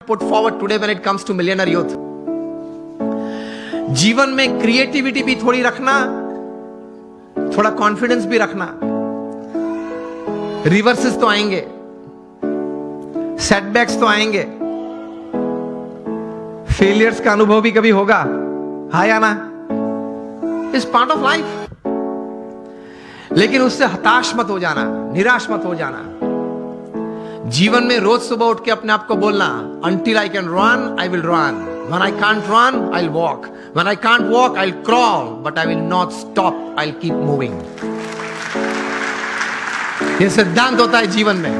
put forward today when it comes to millionaire youth. जीवन में creativity भी थोड़ी रखना, थोड़ा कॉन्फिडेंस भी रखना. रिवर्सेस तो आएंगे, सेटबैक्स तो आएंगे, फेलियर्स का अनुभव भी कभी होगा, हाँ या ना? Is part of life. लेकिन उससे हताश मत हो जाना, निराश मत हो जाना. जीवन में रोज सुबह उठ के अपने आप को बोलना, until I can run, I will run. When I can't run, I'll walk. When I can't walk, I'll crawl. But I will not stop. I'll keep moving. ये सिद्धांत होता है जीवन में.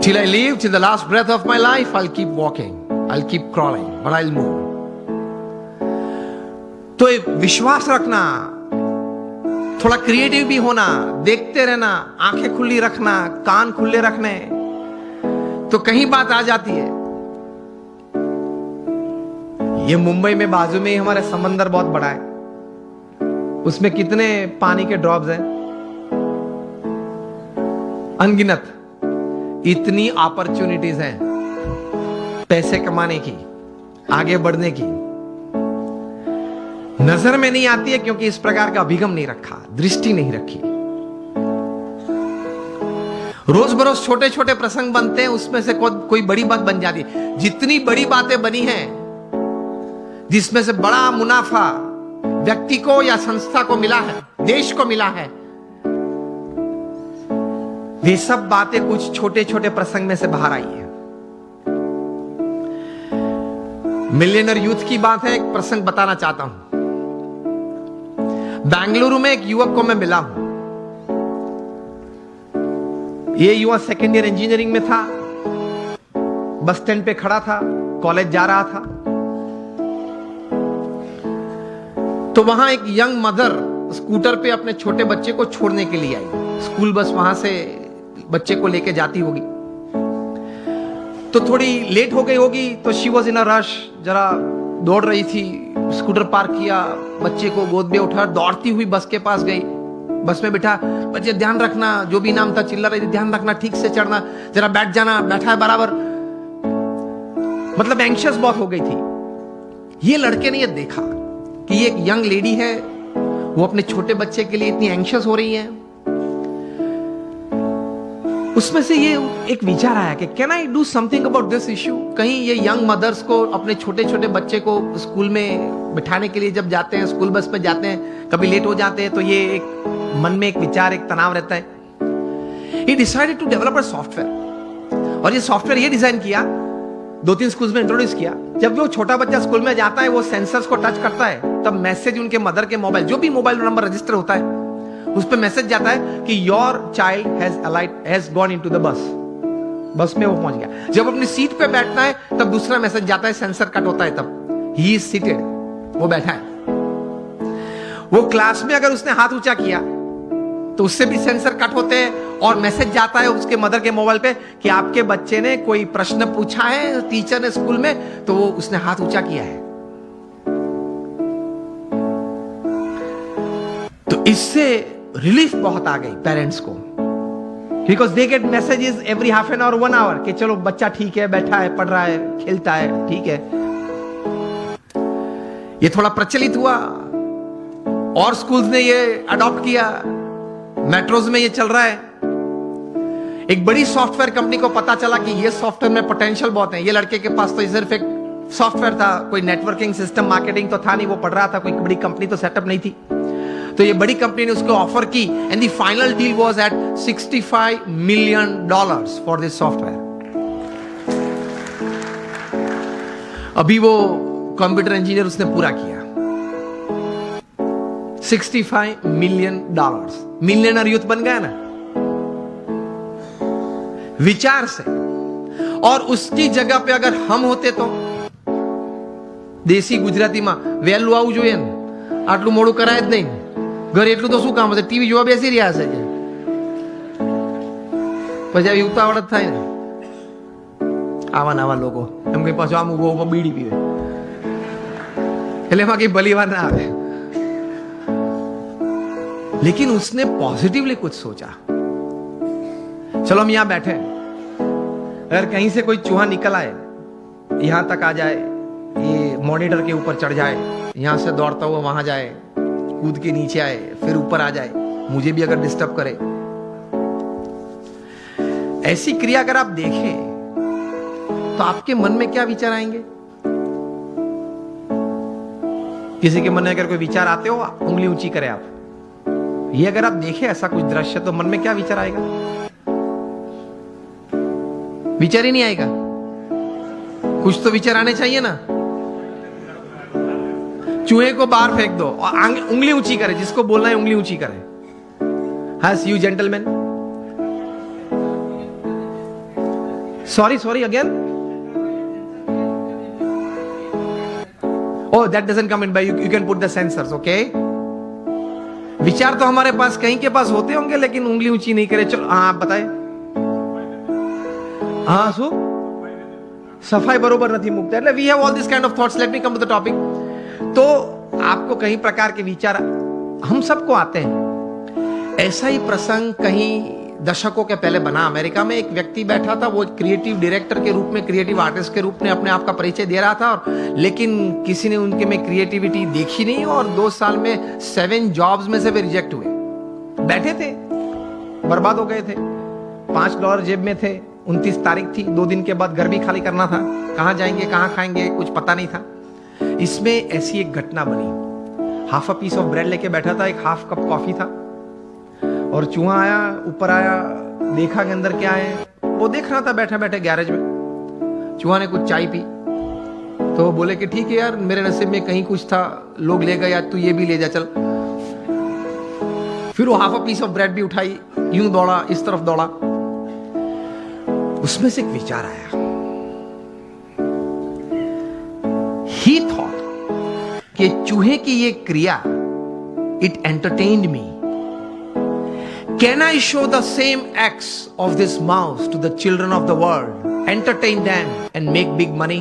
Till I live, till the last breath of my life, I'll keep walking. I'll keep crawling, but I'll move. तो ये विश्वास रखना, थोड़ा क्रिएटिव भी होना, देखते रहना, आंखें खुली रखना, कान खुले रखने, तो कहीं बात आ जाती है. ये मुंबई में बाजू में ही हमारे समंदर बहुत बड़ा है. उसमें कितने पानी के ड्रॉप्स हैं? अनगिनत. इतनी अपॉर्चुनिटीज हैं पैसे कमाने की, आगे बढ़ने की. नजर में नहीं आती है क्योंकि इस प्रकार का अभिगम नहीं रखा, दृष्टि नहीं रखी. रोज बरोज छोटे छोटे प्रसंग बनते हैं, उसमें से कोई बड़ी बात बन जाती है. जितनी बड़ी बातें बनी हैं, जिसमें से बड़ा मुनाफा व्यक्ति को या संस्था को मिला है, देश को मिला है, वे सब बातें कुछ छोटे छोटे प्रसंग में से बाहर आई है. मिलियनर यूथ की बात है. एक प्रसंग बताना चाहता हूं. बेंगलुरु में एक युवक को मैं मिला हूं. ये युवक सेकेंड ईयर इंजीनियरिंग में था. बस स्टैंड पे खड़ा था, कॉलेज जा रहा था. तो वहां एक यंग मदर स्कूटर पे अपने छोटे बच्चे को छोड़ने के लिए आई. स्कूल बस वहां से बच्चे को लेके जाती होगी, तो थोड़ी लेट हो गई होगी. तो she was in a rush, जरा दौड़ रही थी. स्कूटर पार्क किया, बच्चे को गोद में उठा, दौड़ती हुई बस के पास गई. बस में बिठा, बच्चे ध्यान रखना, जो भी नाम था चिल्ला रही थी, ध्यान रखना, ठीक से चढ़ना, जरा बैठ जाना, बैठा है बराबर. मतलब एंशियस बहुत हो गई थी. ये लड़के ने ये देखा कि ये एक यंग लेडी है, वो अपने छोटे बच्चे के लिए इतनी एंशियस हो रही है. उसमें से ये एक विचार आया कि can I do something about this issue. कहीं ये यंग मदर्स को अपने छोटे छोटे बच्चे को स्कूल में बिठाने के लिए जब जाते हैं, स्कूल बस में जाते हैं, कभी लेट हो जाते हैं, तो ये एक मन में एक विचार, एक तनाव रहता है. He decided to develop a software. और ये सॉफ्टवेयर ये डिजाइन किया, 2-3 स्कूल्स में इंट्रोड्यूस किया. जब भी वो छोटा बच्चा स्कूल में जाता है, वो सेंसर्स को टच करता है, तब मैसेज उनके मदर के मोबाइल, जो भी मोबाइल नंबर रजिस्टर होता है, उस पर मैसेज जाता है कि your child has gone into the bus. बस में वो पहुंच गया. जब अपनी सीट पे बैठना है, तब दूसरा मैसेज जाता है, सेंसर कट होता है, तब ही इज सीटेड, वो बैठा है. वो क्लास में अगर उसने हाथ ऊंचा किया तो उससे भी सेंसर कट होते हैं, और मैसेज जाता है उसके मदर के मोबाइल पे कि आपके बच्चे ने कोई प्रश्न पूछा है टीचर ने स्कूल में, तो वो उसने हाथ ऊंचा किया है. तो इससे रिलीफ बहुत आ गई पेरेंट्स को, because they get messages every half an hour, 1 hour, कि चलो बच्चा ठीक है, बैठा है, पढ़ रहा है, खेलता है, ठीक है. ये थोड़ा प्रचलित हुआ और स्कूल्स ने ये अडॉप्ट किया. मेट्रोज में ये चल रहा है. एक बड़ी सॉफ्टवेयर कंपनी को पता चला कि ये सॉफ्टवेयर में पोटेंशियल बहुत है. ये लड़के के पास तो ये सिर्फ एक सॉफ्टवेयर था, कोई नेटवर्किंग सिस्टम, मार्केटिंग तो था नहीं. वो पढ़ रहा था, कोई बड़ी कंपनी तो सेटअप नहीं थी. तो ये बड़ी कंपनी ने उसको ऑफर की, and the final deal was at $65 million for this software. अभी वो कंप्यूटर इंजीनियर उसने पूरा किया. $65 million. मिलियनर यूथ बन गया ना विचार से. और उसकी जगह पे अगर हम होते तो દેશી ગુજરાતીમાં વહેલું આવું જોઈએ ને, આટલું મોડું કરાય જ નહીં. ઘરે એટલું તો શું કામ હશે, ટીવી જોવા બેસી રહ્યા હશે કે પછી આવી ઉતાવળ જ થાય ને. આવા નવા લોકો એમ કઈ પાછું આમ ઉભો બીડી પીવે, એટલે એમાં કઈ ભલી વાત ના આવે. लेकिन उसने पॉजिटिवली कुछ सोचा. चलो हम यहां बैठे, अगर कहीं से कोई चूहा निकल आए, यहां तक आ जाए, ये मॉनिटर के ऊपर चढ़ जाए, यहां से दौड़ता हुआ वहां जाए, कूद के नीचे आए, फिर ऊपर आ जाए, मुझे भी अगर डिस्टर्ब करे, ऐसी क्रिया अगर आप देखें तो आपके मन में क्या विचार आएंगे? किसी के मन में अगर कोई विचार आते हो, उंगली ऊंची करें आप। ये अगर आप देखें ऐसा कुछ दृश्य, तो मन में क्या विचार आएगा? विचार ही नहीं आएगा। कुछ तो विचार आने चाहिए ना। चूहे को बाहर फेंक दो और उंगली ऊंची करे, जिसको बोलना है उंगली ऊंची करे। Has you gentlemen? Sorry again. Oh, that doesn't come in by you can put the sensors, okay? विचार तो हमारे पास कहीं के पास होते होंगे, लेकिन उंगली ऊंची नहीं करे। चलो हाँ आप बताए। हाँ सो सफाई बरोबर नहीं मुक्त है। We have all this kind of thoughts. Let me come to the topic. तो आपको कई प्रकार के विचार हम सबको आते हैं। ऐसा ही प्रसंग कहीं दशकों के पहले बना। अमेरिका में एक व्यक्ति बैठा था, वो क्रिएटिव डायरेक्टर के रूप में, क्रिएटिव आर्टिस्ट के रूप में अपने आप का परिचय दे रहा था, और लेकिन किसी ने उनके में क्रिएटिविटी देखी नहीं, और 2 साल में 7 जॉब्स में से वे रिजेक्ट हुए। बैठे थे, बर्बाद हो गए थे, $5 जेब में थे, 29 तारीख थी, 2 दिन के बाद घर भी खाली करना था, कहां जाएंगे कहां खाएंगे कुछ पता नहीं था। इसमें ऐसी एक घटना बनी। Half a piece of bread लेके बैठा था, एक हाफ कप कॉफी था, और चूहा आया, ऊपर आया, देखा कि अंदर क्या है। वो देख रहा था बैठे बैठे गैरेज में। चूहा ने कुछ चाय पी, तो बोले कि ठीक है यार, मेरे नसीब में कहीं कुछ था, लोग ले गए, यार तू ये भी ले जा चल। फिर वो half a piece of bread भी उठाई, यूं दौड़ा, इस तरफ दौड़ा। उसमें से एक विचार आया। ही थॉट कि चूहे की ये क्रिया, it entertained me. Can I show the same acts of this mouse to the children of the world, entertain them and make big money?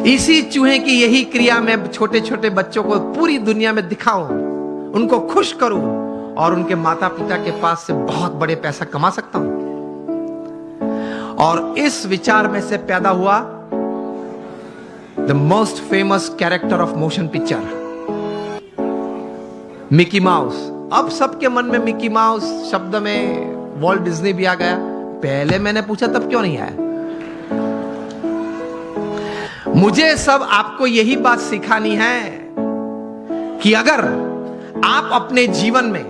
इसी चूहे की यही क्रिया मैं छोटे छोटे बच्चों को पूरी दुनिया में दिखाऊं, उनको खुश करूं, और उनके माता पिता के पास से बहुत बड़े पैसा कमा सकता हूं। और इस विचार में से पैदा हुआ the most famous character of motion picture, Mickey mouse. अब सबके मन में मिकी माउस शब्द में वॉल्ट डिज्नी भी आ गया। पहले मैंने पूछा तब क्यों नहीं आया? मुझे सब आपको यही बात सिखानी है कि अगर आप अपने जीवन में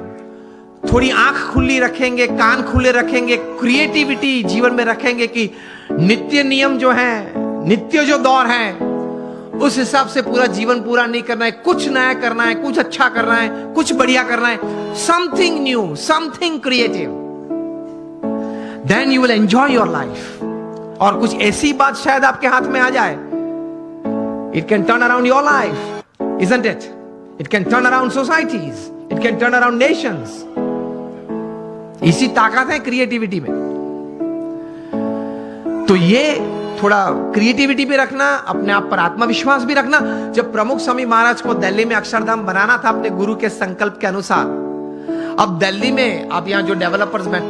थोड़ी आंख खुली रखेंगे, कान खुले रखेंगे, क्रिएटिविटी जीवन में रखेंगे कि नित्य नियम जो है, नित्य जो दौर है, उस हिसाब से पूरा जीवन पूरा नहीं करना है, कुछ नया करना है, कुछ अच्छा करना है, कुछ बढ़िया करना है, something new, something creative, then you will enjoy your life. और कुछ ऐसी बात शायद आपके हाथ में आ जाए, it can turn around your life, isn't it? It can turn around societies, it can turn around Nations. इसी ताकत है क्रिएटिविटी में। तो ये थोड़ा क्रिएटिविटी भी रखना, अपने आप पर आत्मविश्वास भी रखना। जब प्रमुख स्वामी महाराज को दिल्ली में अक्षरधाम बनाना था अपने गुरु के संकल्प के अनुसार, अब दिल्ली में आप यहां जो डेवलपर्स में